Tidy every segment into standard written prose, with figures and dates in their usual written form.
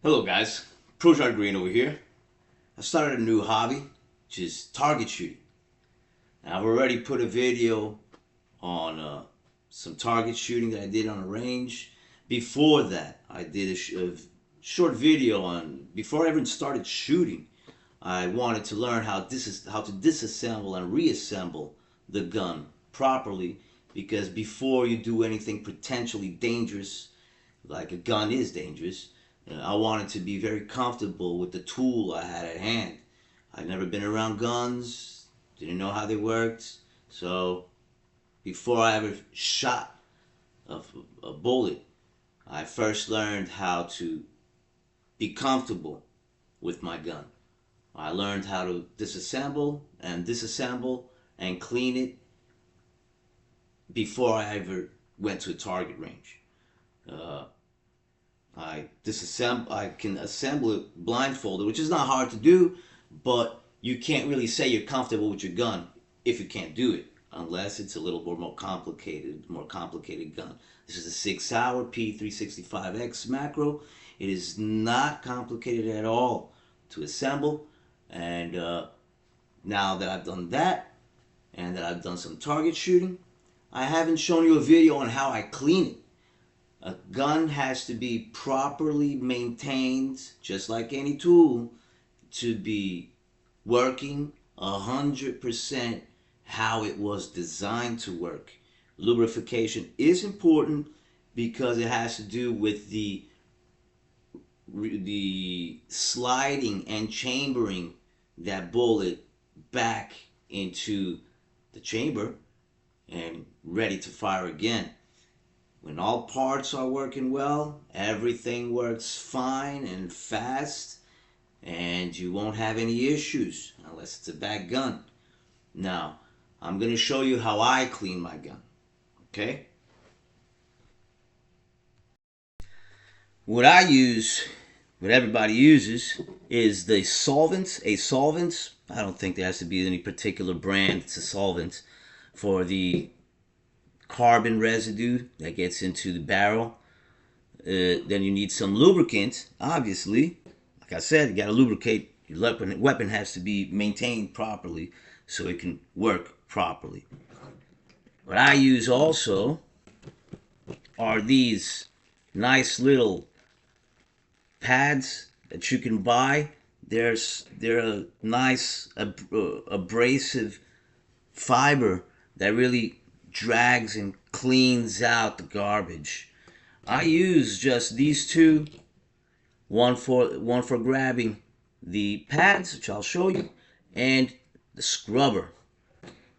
Hello guys, Projardgreen over here. I started a new hobby, which is target shooting. Now, I've already put a video on some target shooting that I did on a range. Before that, I did a short video on, before I even started shooting, I wanted to learn how to disassemble and reassemble the gun properly, because before you do anything potentially dangerous, like a gun is dangerous, I wanted to be very comfortable with the tool I had at hand. I'd never been around guns, didn't know how they worked, so before I ever shot a bullet, I first learned how to be comfortable with my gun. I learned how to disassemble and clean it before I ever went to a target range. I can assemble it blindfolded, which is not hard to do, but you can't really say you're comfortable with your gun if you can't do it, unless it's a little more complicated gun. This is a 6-hour p365x macro. It is not complicated at all to assemble, and now that I've done that, and that I've done some target shooting, I haven't shown you a video on how I clean it. A gun has to be properly maintained, just like any tool, to be working 100% how it was designed to work. Lubrication is important because it has to do with the sliding and chambering that bullet back into the chamber and ready to fire again. When all parts are working well, everything works fine and fast, and you won't have any issues unless it's a bad gun. Now, I'm going to show you how I clean my gun, okay? What I use, what everybody uses, is the solvents. A solvent, I don't think there has to be any particular brand. It's a solvent for the carbon residue that gets into the barrel. Then you need some lubricant, obviously. Like I said, you got to lubricate. Your weapon has to be maintained properly so it can work properly. What I use also are these nice little pads that you can buy. They're a nice abrasive fiber that really drags and cleans out the garbage. I use just these two, one for grabbing the pads, which I'll show you, and the scrubber.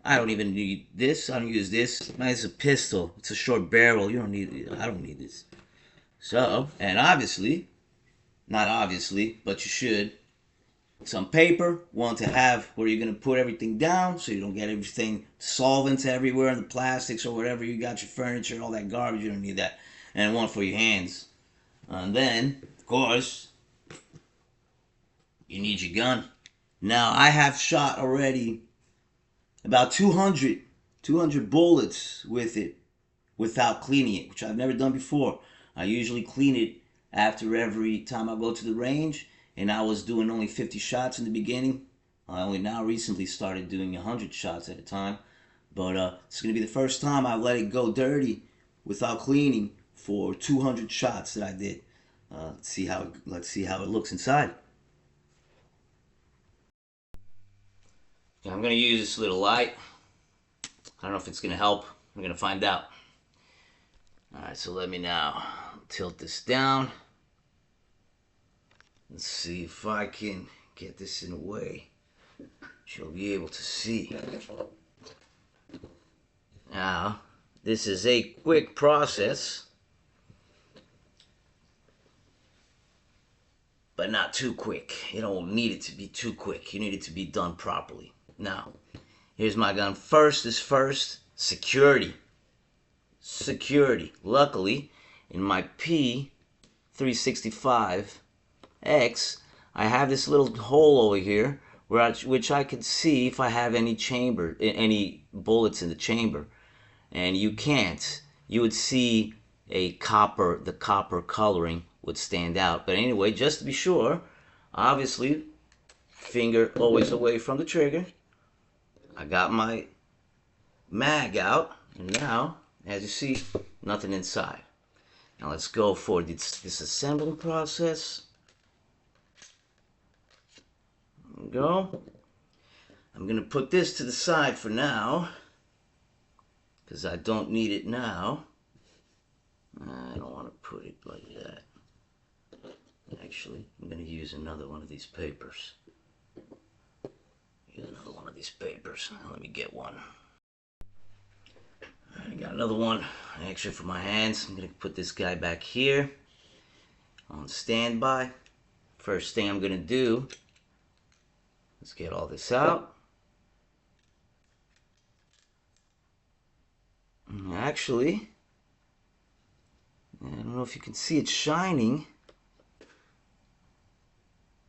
I don't even need this. I don't use this. It's a pistol. It's a short barrel. You don't need it. I don't need this. So, and obviously, not obviously, but you should, some paper, one to have where you're going to put everything down so you don't get everything, solvents everywhere in the plastics or whatever you got, your furniture, all that garbage, you don't need that. And one for your hands. And then, of course, you need your gun. Now, I have shot already about 200 bullets with it without cleaning it, which I've never done before. I usually clean it after every time I go to the range, and I was doing only 50 shots in the beginning. I only now recently started doing 100 shots at a time, but it's going to be the first time I've let it go dirty without cleaning for 200 shots that I did. Let's see how it looks inside. I'm going to use this little light. I don't know if it's going to help. We're going to find out. Alright, so let me now tilt this down. Let's see if I can get this in a way you'll be able to see. Now, this is a quick process, but not too quick. You don't need it to be too quick. You need it to be done properly. Now, here's my gun. First is first, security. Security. Luckily, in my p365x, I have this little hole over here which I can see if I have any bullets in the chamber. And you can't. You would see the copper coloring would stand out. But anyway, just to be sure, obviously, finger always away from the trigger. I got my mag out, and now, as you see, nothing inside. Now let's go for this assembling process. There we go. I'm going to put this to the side for now, because I don't need it now. I don't want to put it like that. Actually, I'm going to use another one of these papers. Use another one of these papers. Let me get one. I got another one extra for my hands. I'm going to put this guy back here on standby. First thing I'm going to do, let's get all this out. Actually, I don't know if you can see it shining.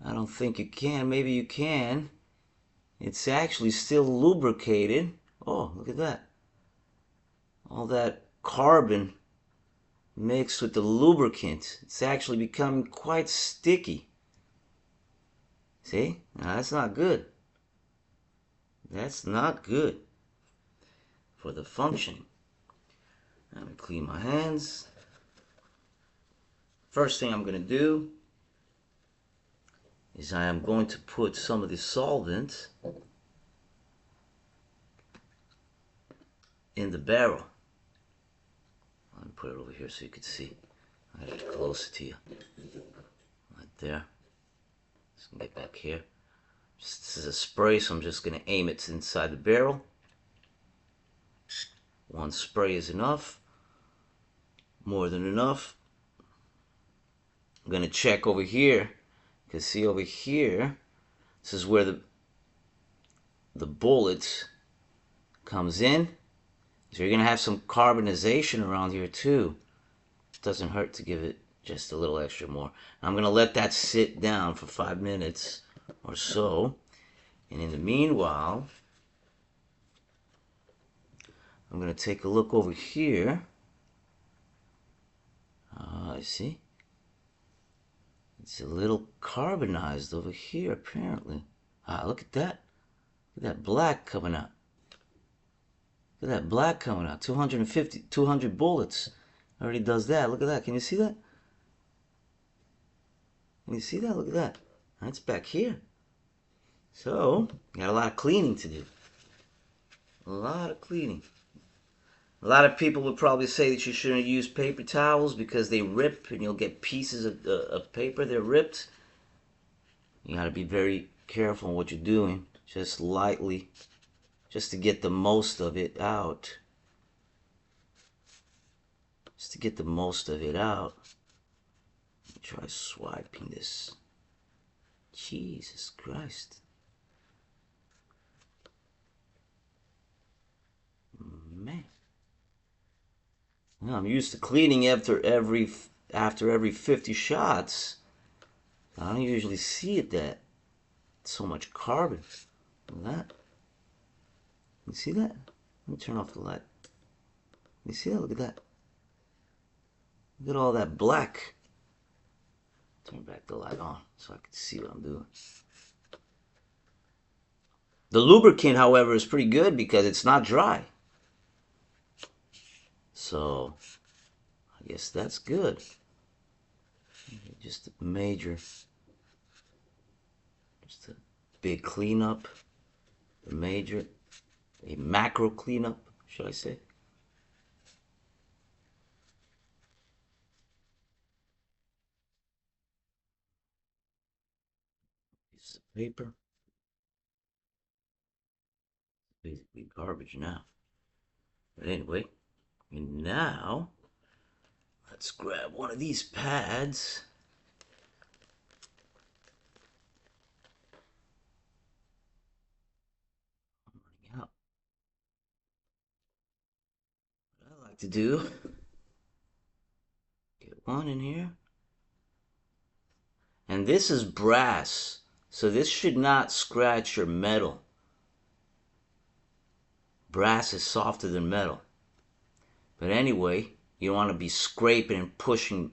I don't think you can. Maybe you can. It's actually still lubricated. Oh, look at that. All that carbon mixed with the lubricant. It's actually becoming quite sticky. See? Now that's not good. That's not good for the functioning. I'm going to clean my hands. First thing I'm going to do is I am going to put some of the solvent in the barrel. Let me put it over here so you can see. I gotta get closer to you. Right there. Just gonna get back here. This is a spray, so I'm just gonna aim it inside the barrel. One spray is enough. More than enough. I'm gonna check over here. You can see over here, this is where the bullet comes in. So you're gonna have some carbonization around here too. It doesn't hurt to give it just a little extra more. I'm gonna let that sit down for 5 minutes or so. And in the meanwhile, I'm gonna take a look over here. I see. It's a little carbonized over here, apparently. Look at that. Look at that black coming out. Look at that black coming out. 200 bullets. Already does that. Look at that. Can you see that? Can you see that? Look at that. That's back here. So, got a lot of cleaning to do. A lot of cleaning. A lot of people would probably say that you shouldn't use paper towels because they rip and you'll get pieces of paper that are ripped. You gotta be very careful in what you're doing. Just lightly, just to get the most of it out. Just to get the most of it out. Let me try swiping this. Jesus Christ. Man. Well, I'm used to cleaning after every 50 shots. I don't usually see it that so much carbon. Look at that. You see that? Let me turn off the light. You see that? Look at that. Look at all that black. Turn back the light on so I can see what I'm doing. The lubricant, however, is pretty good because it's not dry. So, I guess that's good. Just a big cleanup. A macro cleanup, should I say. Piece of paper. Basically garbage now. But anyway, and now, let's grab one of these pads. I'm running out. What I like to do, get one in here. And this is brass, so this should not scratch your metal. Brass is softer than metal. But anyway, you don't want to be scraping and pushing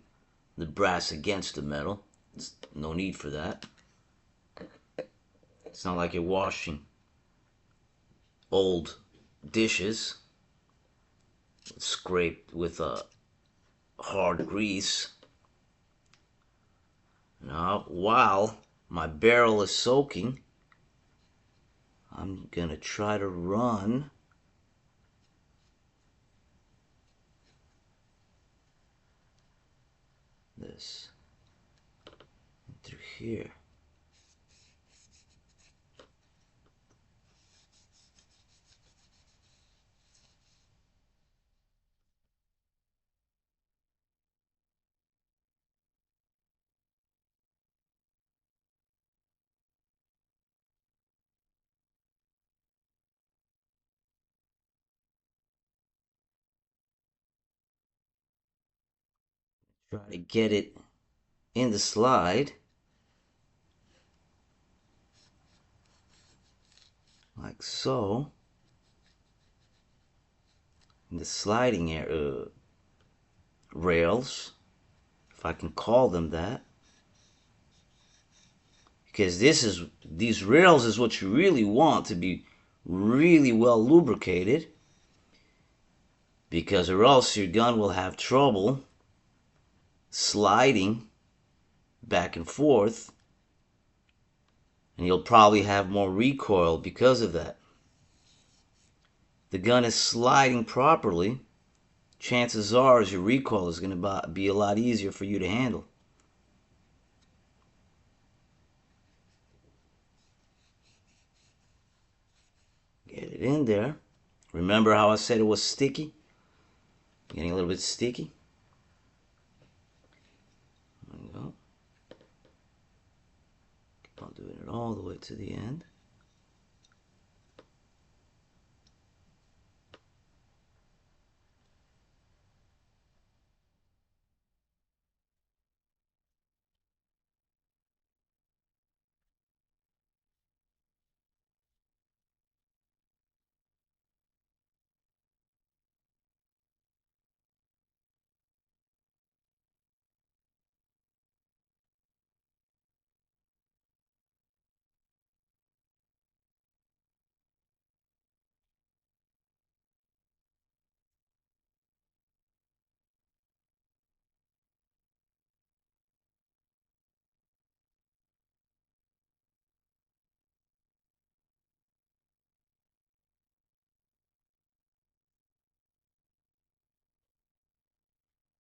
the brass against the metal. There's no need for that. It's not like you're washing old dishes scraped with a hard grease. Now, while my barrel is soaking, I'm gonna try to run this through here. Try to get it in the slide like so. In the sliding rails, if I can call them that, because these rails is what you really want to be really well lubricated, because or else your gun will have trouble sliding back and forth, and you'll probably have more recoil because of that. The gun is sliding properly, chances are your recoil is going to be a lot easier for you to handle. Get it in there. Remember how I said it was sticky? Getting a little bit sticky. There we go. Keep on doing it all the way to the end.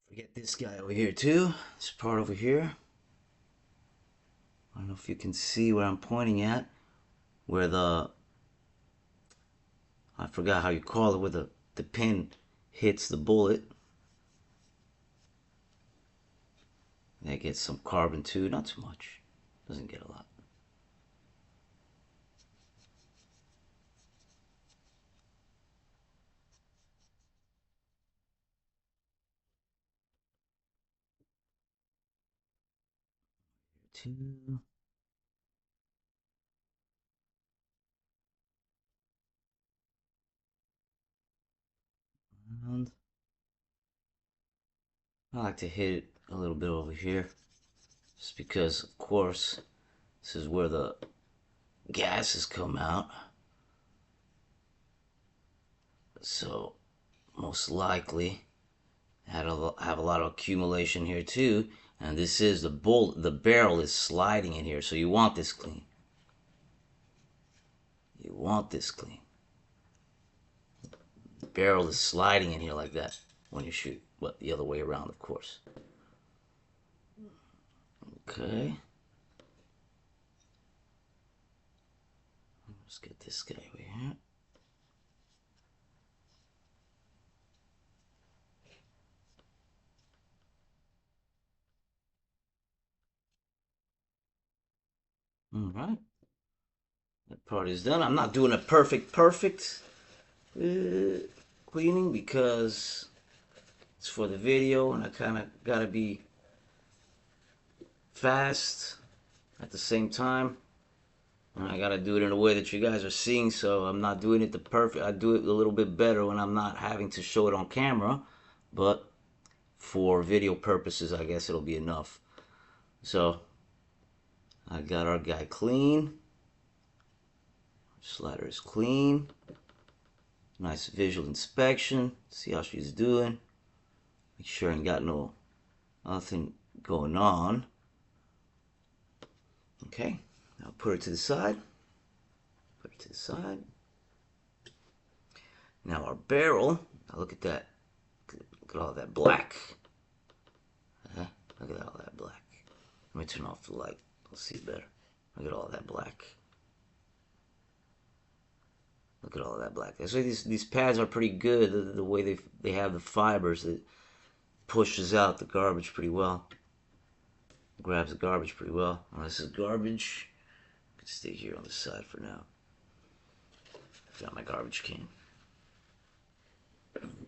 Forget this guy over here too. This part over here. I don't know if you can see where I'm pointing at. Where I forgot how you call it, where the pin hits the bullet. That gets some carbon too, not too much. Doesn't get a lot. Two. And I like to hit it a little bit over here. Just because, of course, this is where the gases come out. So, most likely, have a lot of accumulation here too. And this is the barrel is sliding in here. So you want this clean. You want this clean. The barrel is sliding in here like that when you shoot. But the other way around, of course. Okay. Let's get this guy over here. All right. That part is done. I'm not doing a perfect cleaning because it's for the video and I kind of got to be fast at the same time. And I got to do it in a way that you guys are seeing, so I'm not doing it the perfect. I do it a little bit better when I'm not having to show it on camera. But for video purposes, I guess it'll be enough. So I got our guy clean. Slider is clean. Nice visual inspection. See how she's doing. Make sure I ain't got nothing going on. Okay, I'll put her to the side. Put it to the side. Now our barrel. Now look at that. Look at all that black. Look at all that black. Let me turn off the light. I'll see better. Look at all that black. Look at all that black. So these pads are pretty good. The way they have the fibers, it pushes out the garbage pretty well. Grabs the garbage pretty well. Oh, this is garbage. I can stay here on the side for now. I got my garbage can. Garbage.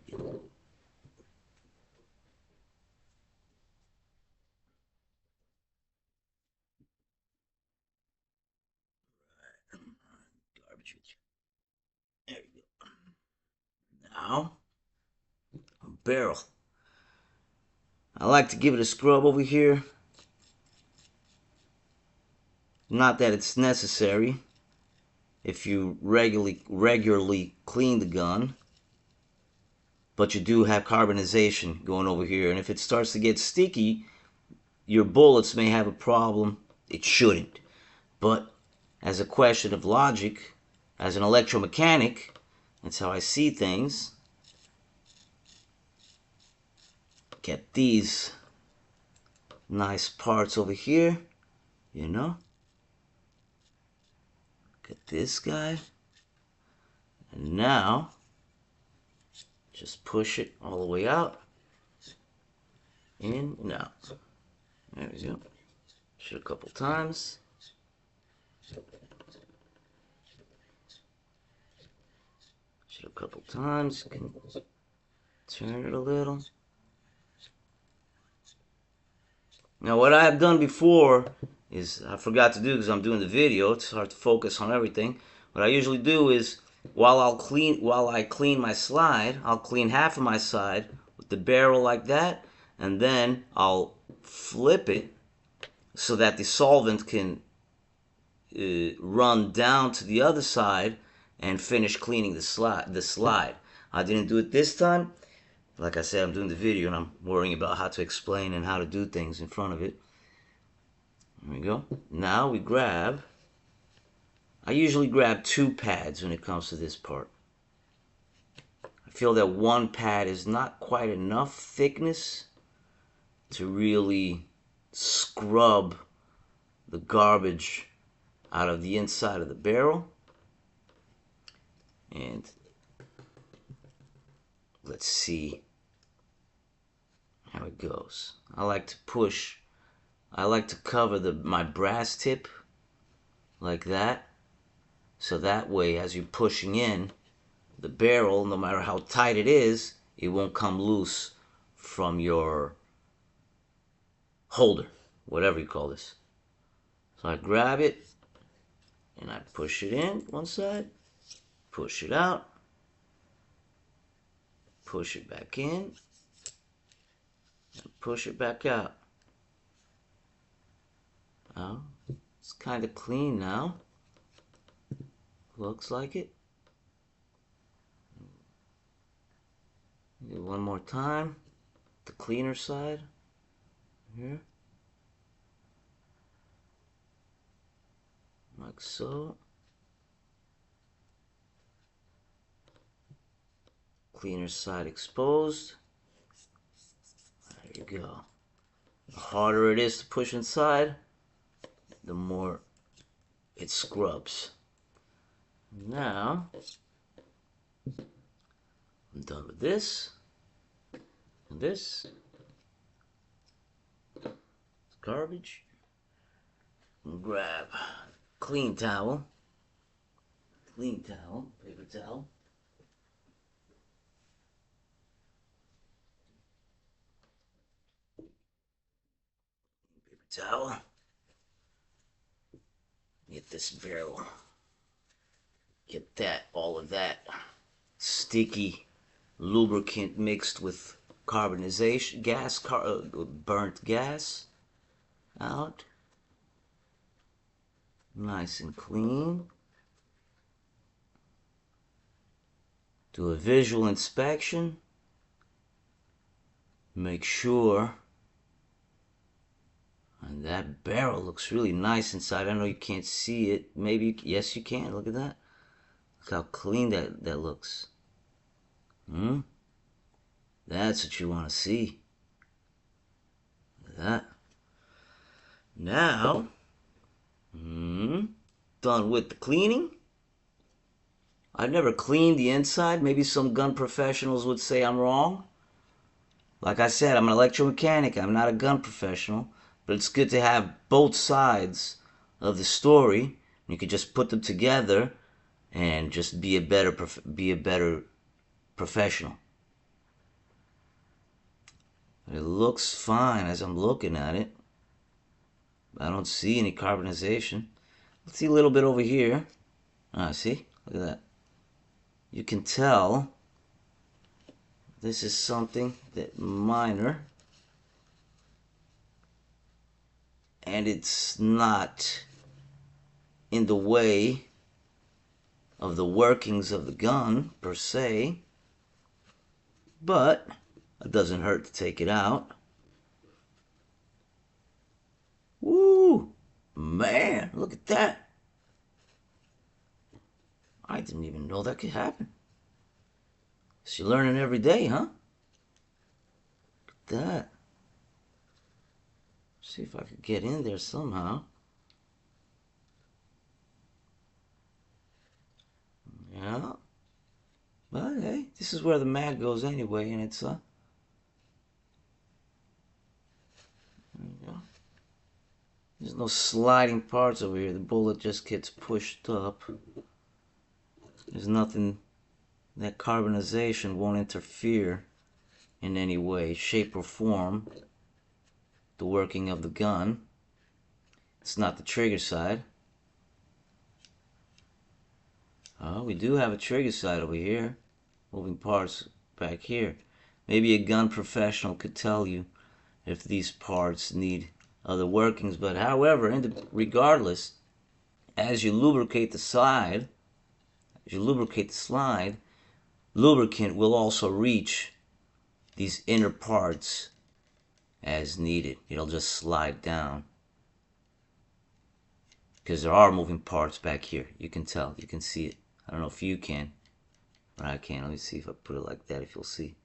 There you go. Now, a barrel. I like to give it a scrub over here. Not that it's necessary if you regularly clean the gun, but you do have carbonization going over here, and if it starts to get sticky, your bullets may have a problem. It shouldn't, but as a question of logic, as an electromechanic, that's how I see things. Get these nice parts over here, you know. Get this guy. And now, just push it all the way out. In and out. There we go. Shoot a couple times. Shoot a couple times. You can turn it a little. Now what I have done before is, I forgot to do because I'm doing the video, it's hard to focus on everything. What I usually do is, while I clean my slide, I'll clean half of my side with the barrel like that, and then I'll flip it so that the solvent can run down to the other side and finish cleaning the slide. I didn't do it this time. Like I said, I'm doing the video and I'm worrying about how to explain and how to do things in front of it. There we go. Now we grab, I usually grab 2 pads when it comes to this part. I feel that 1 pad is not quite enough thickness to really scrub the garbage out of the inside of the barrel. And let's see how it goes. I like to cover my brass tip like that, so that way as you're pushing in the barrel, no matter how tight it is, it won't come loose from your holder, whatever you call this. So I grab it and I push it in one side, push it out, push it back in, and push it back out. Oh, it's kind of clean now. Looks like it. Do one more time. The cleaner side. Here. Like so. Cleaner side exposed. There you go. The harder it is to push inside, the more it scrubs. Now, I'm done with this and this. It's garbage. And grab clean towel, paper towel. Paper towel. Get this barrel. Get all of that sticky lubricant mixed with carbonization, burnt gas out. Nice and clean. Do a visual inspection. Make sure. And that barrel looks really nice inside. I know you can't see it. Maybe, yes you can. Look at that. Look how clean that looks. That's what you want to see. Look at that. Now, done with the cleaning. I've never cleaned the inside. Maybe some gun professionals would say I'm wrong. Like I said, I'm an electromechanic. I'm not a gun professional. But it's good to have both sides of the story. You could just put them together and just be a better professional. It looks fine as I'm looking at it. I don't see any carbonization. Let's see a little bit over here. See? Look at that. You can tell this is something that minor. And it's not in the way of the workings of the gun, per se. But it doesn't hurt to take it out. Woo! Man, look at that. I didn't even know that could happen. So you're learning every day, huh? Look at that. See if I could get in there somehow. Yeah. But hey, this is where the mag goes anyway, and it's there you go. There's no sliding parts over here. The bullet just gets pushed up. There's nothing. That carbonization won't interfere in any way, shape, or form the working of the gun. It's not the trigger side. Oh, we do have a trigger side over here. Moving parts back here. Maybe a gun professional could tell you if these parts need other workings. But however, regardless, as you lubricate the slide, lubricant will also reach these inner parts as needed. It'll just slide down. Because there are moving parts back here. You can tell. You can see it. I don't know if you can. But I can. Let me see if I put it like that, if you'll see.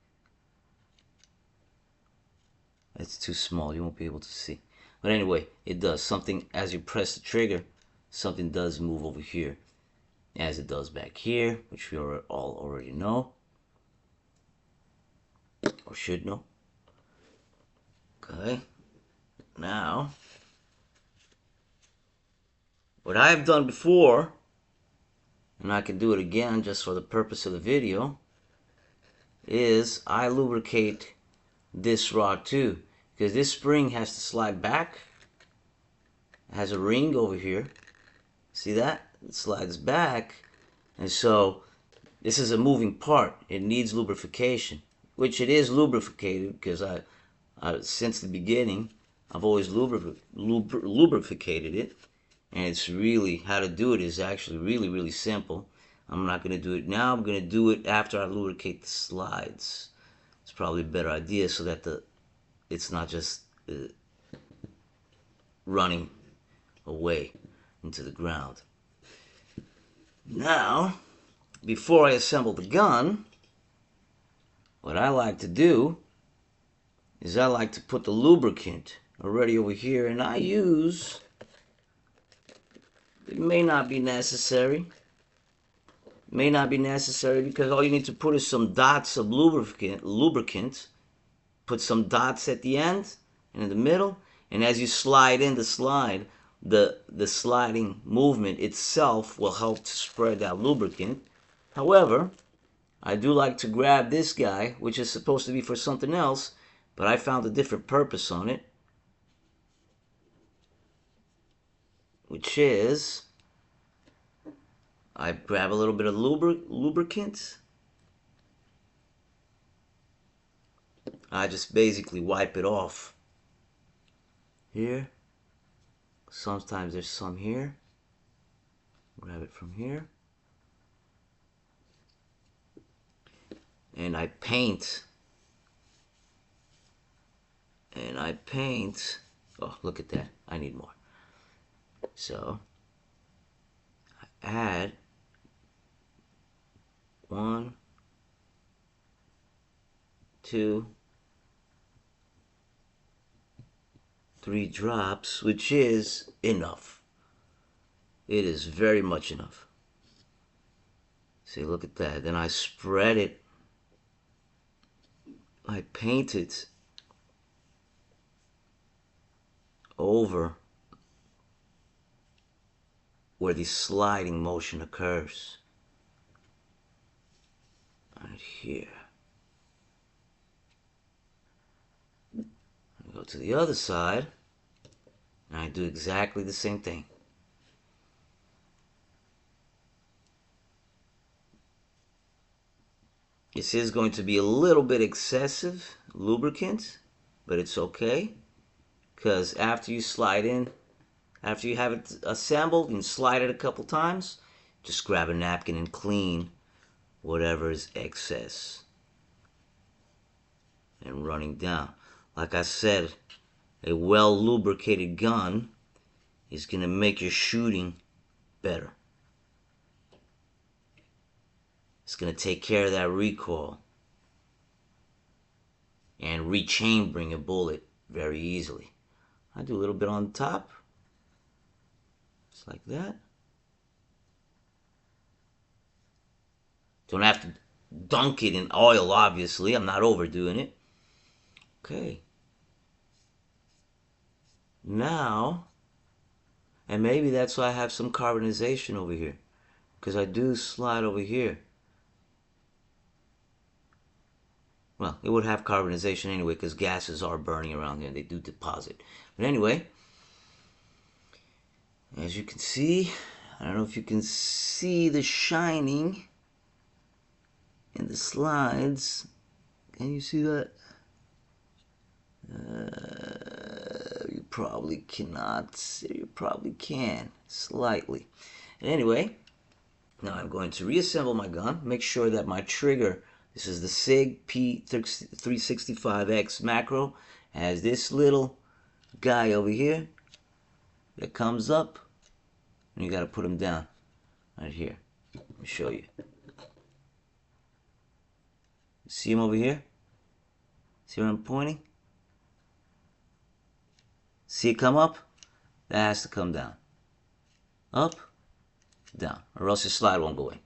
It's too small. You won't be able to see. But anyway, it does. Something, as you press the trigger, something does move over here. As it does back here, which we all already know. Or should know. Okay. Now, what I have done before, and I can do it again just for the purpose of the video, is I lubricate this rod too. Because this spring has to slide back. It has a ring over here. See that? It slides back. And so this is a moving part. It needs lubrication. Which it is lubricated, because I since the beginning, I've always lubricated it. And it's really, how to do it is actually really, really simple. I'm not going to do it now. I'm going to do it after I lubricate the slides. It's probably a better idea so that it's not just running away into the ground. Now, before I assemble the gun, what I like to do is I like to put the lubricant already over here, and I use, it may not be necessary. It may not be necessary because all you need to put is some dots of lubricant. Put some dots at the end and in the middle, and as you slide in the slide, the sliding movement itself will help to spread that lubricant. However, I do like to grab this guy, which is supposed to be for something else, but I found a different purpose on it, which is I grab a little bit of lubricant. I just basically wipe it off here. Sometimes there's some here. Grab it from here. And I paint. Oh, look at that. I need more. So, I add 1, 2, 3 drops, which is enough. It is very much enough. See, look at that. Then I spread it. I paint it over where the sliding motion occurs. Right here. I go to the other side, and I do exactly the same thing. This is going to be a little bit excessive lubricant, but it's okay, because after you slide in, after you have it assembled and slide it a couple times, just grab a napkin and clean whatever is excess and running down. Like I said, a well lubricated gun is going to make your shooting better. It's going to take care of that recoil and rechambering a bullet very easily. I do a little bit on the top, just like that. Don't have to dunk it in oil, obviously. I'm not overdoing it. Okay. Now, and maybe that's why I have some carbonization over here, because I do slide over here. Well, it would have carbonization anyway, because gases are burning around here and they do deposit. But anyway, as you can see, I don't know if you can see the shining in the slides. Can you see that? You probably cannot. You probably can, slightly. And anyway, now I'm going to reassemble my gun. Make sure that my trigger, this is the SIG p365x macro, has this little guy over here that comes up, and you got to put him down right here. Let me show you. See him over here? See where I'm pointing? See it come up? That has to come down. Up, down, or else your slide won't go in.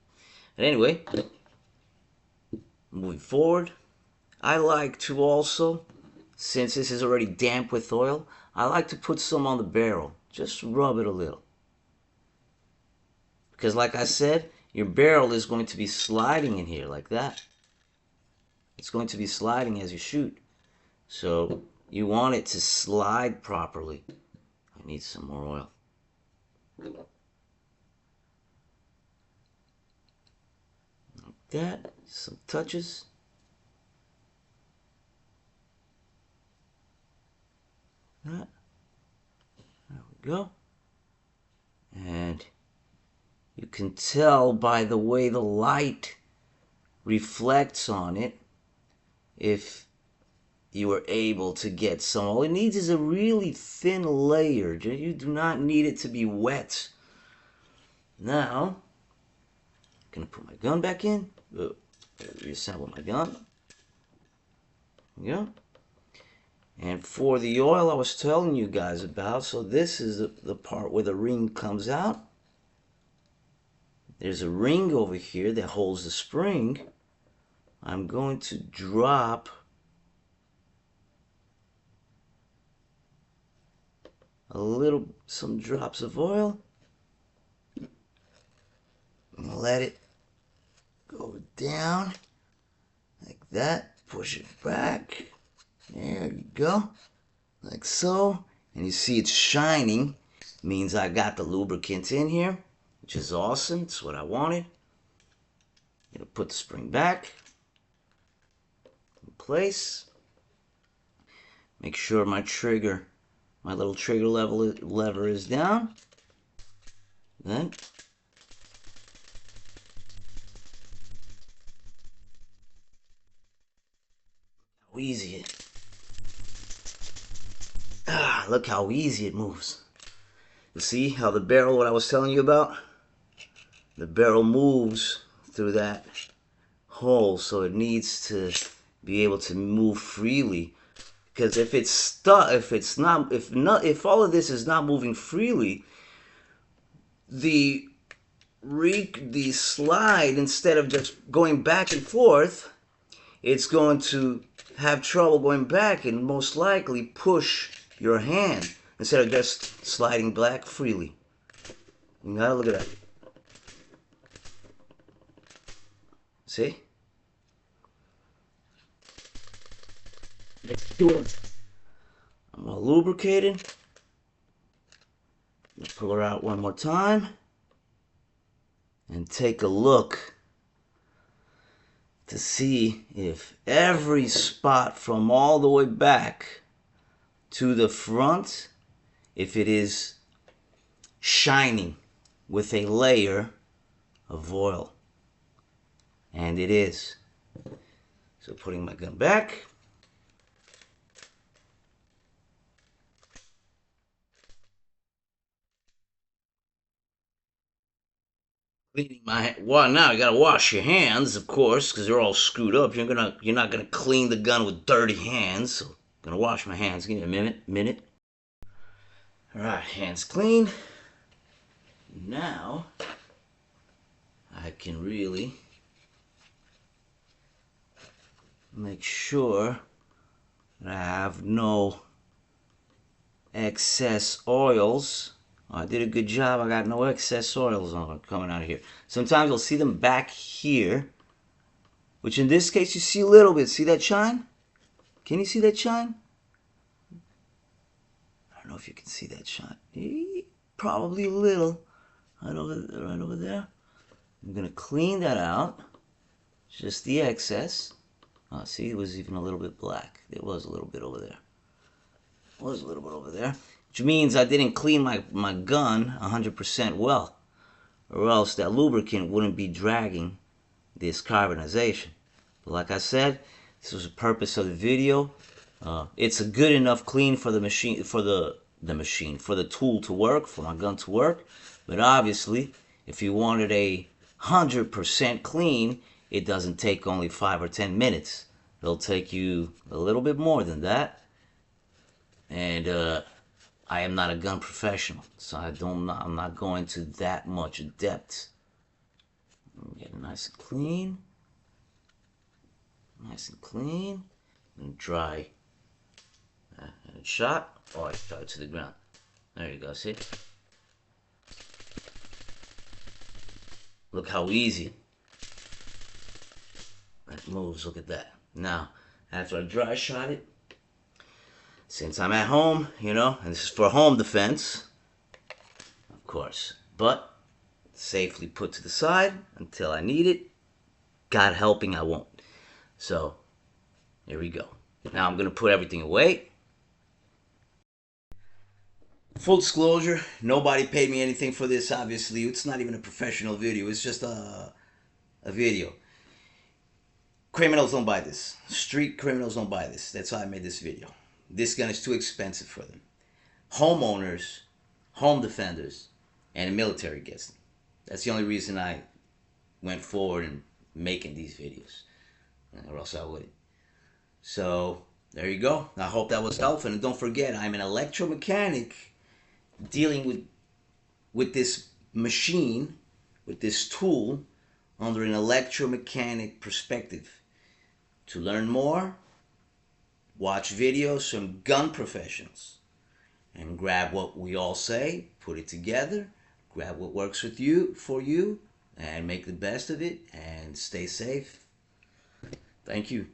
But anyway, moving forward, I like to also, since this is already damp with oil, I like to put some on the barrel. Just rub it a little. Because like I said, your barrel is going to be sliding in here like that. It's going to be sliding as you shoot. So you want it to slide properly. I need some more oil. Like that. Some touches. That. There we go. And you can tell by the way the light reflects on it if you were able to get some. All it needs is a really thin layer. You do not need it to be wet. Now, I'm going to put my gun back in. Reassemble my gun. There we go. And for the oil I was telling you guys about, so this is the part where the ring comes out. There's a ring over here that holds the spring. I'm going to drop some drops of oil. And let it go down like that. Push it back. There you go. Like so. And you see it's shining. Means I got the lubricant in here, which is awesome. It's what I wanted. I'm going to put the spring back in place. Make sure my little trigger lever is down. Then how easy it. Look how easy it moves. You see how the barrel, what I was telling you about? The barrel moves through that hole, so it needs to be able to move freely. Because if it's stuck, if all of this is not moving freely, the slide, instead of just going back and forth, it's going to have trouble going back and most likely push your hand instead of just sliding back freely. You gotta look at that. See? Let's do it. I'm all lubricated. Let's pull her out one more time and take a look to see if every spot from all the way back to the front, if it is shining with a layer of oil. And it is. So putting my gun back. Cleaning my well, now you gotta wash your hands, of course, because they're all screwed up. You're not gonna clean the gun with dirty hands. So I'm gonna wash my hands. Give me a minute. All right, hands clean. Now I can really make sure that I have no excess oils. I did a good job. I got no excess oils coming out of here. Sometimes you'll see them back here, which in this case you see a little bit. See that shine? Can you see that shine? I don't know if you can see that shine. Probably a little. Right over there. I'm going to clean that out. Just the excess. Oh, see, it was even a little bit black. There was a little bit over there. Was a little bit over there. Which means I didn't clean my gun 100% well, or else that lubricant wouldn't be dragging this carbonization. But like I said, this was the purpose of the video. It's a good enough clean for the machine, for the tool to work, for my gun to work. But obviously, if you wanted a 100% clean, it doesn't take only 5 or 10 minutes. It'll take you a little bit more than that. And I am not a gun professional, so I'm not going to that much depth. Get it nice and clean. Nice and clean. And dry. And shot. Oh, I shot it to the ground. There you go, see? Look how easy that moves, look at that. Now, after I dry shot it, since I'm at home, you know, and this is for home defense, of course, but safely put to the side until I need it. God helping, I won't. So, here we go. Now I'm going to put everything away. Full disclosure, nobody paid me anything for this, obviously. It's not even a professional video. It's just a video. Criminals don't buy this. Street criminals don't buy this. That's why I made this video. This gun is too expensive for them. Homeowners, home defenders, and the military gets them. That's the only reason I went forward in making these videos. Or else I wouldn't. So, there you go. I hope that was helpful. And don't forget, I'm an electromechanic dealing with this machine, with this tool, under an electromechanic perspective. To learn more, watch videos from gun professionals and grab what we all say, put it together, grab what works with you, for you, and make the best of it and stay safe. Thank you.